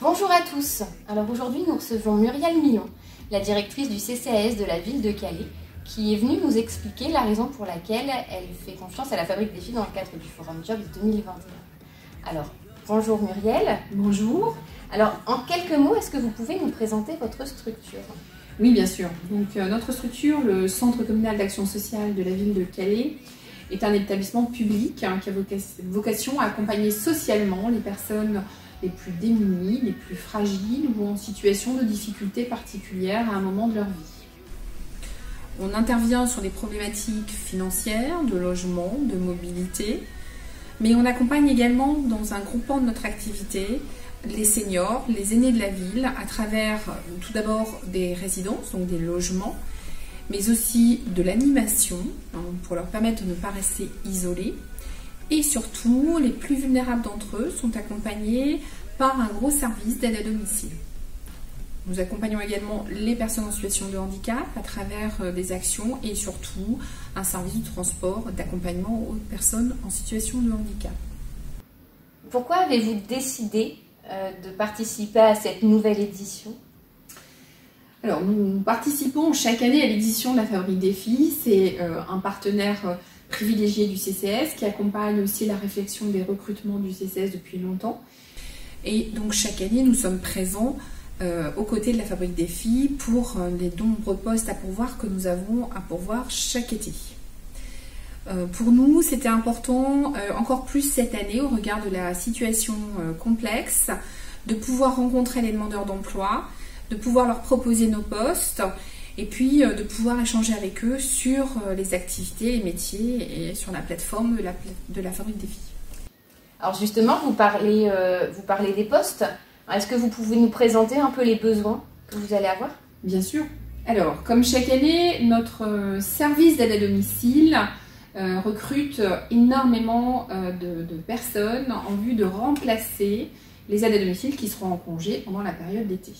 Bonjour à tous. Alors aujourd'hui nous recevons Muriel Millon, la directrice du CCAS de la ville de Calais, qui est venue nous expliquer la raison pour laquelle elle fait confiance à la Fabrique des filles dans le cadre du Forum Jobs 2021. Alors, bonjour Muriel. Bonjour. Alors, en quelques mots, est-ce que vous pouvez nous présenter votre structure ? Oui, bien sûr. Donc, notre structure, le Centre communal d'action sociale de la ville de Calais, est un établissement public qui a vocation à accompagner socialement les personnes les plus démunies, les plus fragiles ou en situation de difficulté particulière à un moment de leur vie. On intervient sur des problématiques financières, de logement, de mobilité, mais on accompagne également dans un groupement de notre activité les seniors, les aînés de la ville, à travers tout d'abord des résidences, donc des logements, mais aussi de l'animation, pour leur permettre de ne pas rester isolés. Et surtout, les plus vulnérables d'entre eux sont accompagnés par un gros service d'aide à domicile. Nous accompagnons également les personnes en situation de handicap à travers des actions et surtout un service de transport d'accompagnement aux personnes en situation de handicap. Pourquoi avez-vous décidé de participer à cette nouvelle édition ? Alors, nous participons chaque année à l'édition de la Fabrique des filles. C'est un partenaire privilégié du CCS qui accompagne aussi la réflexion des recrutements du CCS depuis longtemps. Et donc, chaque année, nous sommes présents aux côtés de la Fabrique des filles pour les nombreux postes à pourvoir que nous avons à pourvoir chaque été. Pour nous, c'était important, encore plus cette année, au regard de la situation complexe, de pouvoir rencontrer les demandeurs d'emploi, de pouvoir leur proposer nos postes et puis de pouvoir échanger avec eux sur les activités, les métiers et sur la plateforme de la Fabrique des filles. Alors justement, vous parlez des postes. Est-ce que vous pouvez nous présenter un peu les besoins que vous allez avoir ? Bien sûr. Alors, comme chaque année, notre service d'aide à domicile recrute énormément de personnes en vue de remplacer les aides à domicile qui seront en congé pendant la période d'été.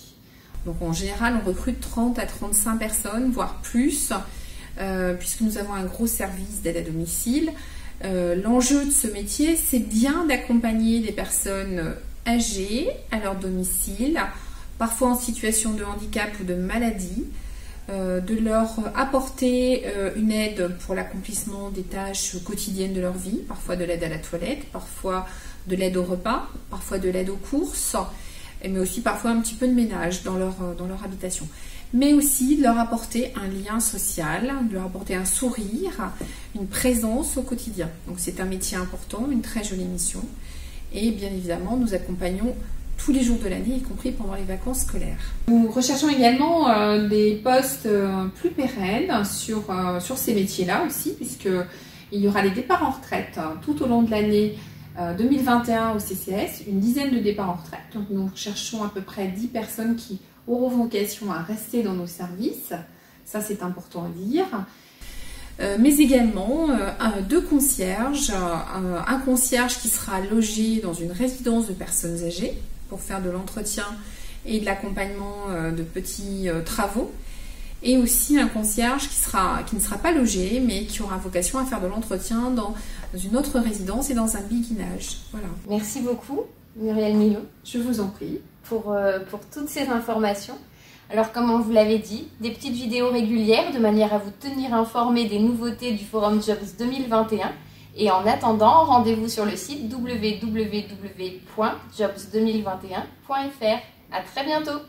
Donc en général, on recrute 30 à 35 personnes, voire plus, puisque nous avons un gros service d'aide à domicile. L'enjeu de ce métier, c'est bien d'accompagner des personnes âgées à leur domicile, parfois en situation de handicap ou de maladie, de leur apporter une aide pour l'accomplissement des tâches quotidiennes de leur vie, parfois de l'aide à la toilette, parfois de l'aide au repas, parfois de l'aide aux courses, mais aussi parfois un petit peu de ménage dans leur habitation. Mais aussi de leur apporter un lien social, de leur apporter un sourire, une présence au quotidien. Donc c'est un métier important, une très jolie mission. Et bien évidemment, nous accompagnons tous les jours de l'année, y compris pendant les vacances scolaires. Nous recherchons également des postes plus pérennes sur ces métiers-là aussi, puisqu'il y aura des départs en retraite tout au long de l'année 2021 au CCS, une dizaine de départs en retraite. Donc nous recherchons à peu près 10 personnes qui auront vocation à rester dans nos services. Ça, c'est important à dire. Mais également 2 concierges, un concierge qui sera logé dans une résidence de personnes âgées pour faire de l'entretien et de l'accompagnement de petits travaux, et aussi un concierge qui ne sera pas logé mais qui aura vocation à faire de l'entretien dans une autre résidence et dans un biguinage. Voilà. Merci beaucoup Muriel Millon. Je vous en prie. Pour toutes ces informations. Alors comme on vous l'avait dit, des petites vidéos régulières de manière à vous tenir informé des nouveautés du Forum Jobs 2021. Et en attendant, rendez-vous sur le site www.jobs2021.fr. À très bientôt.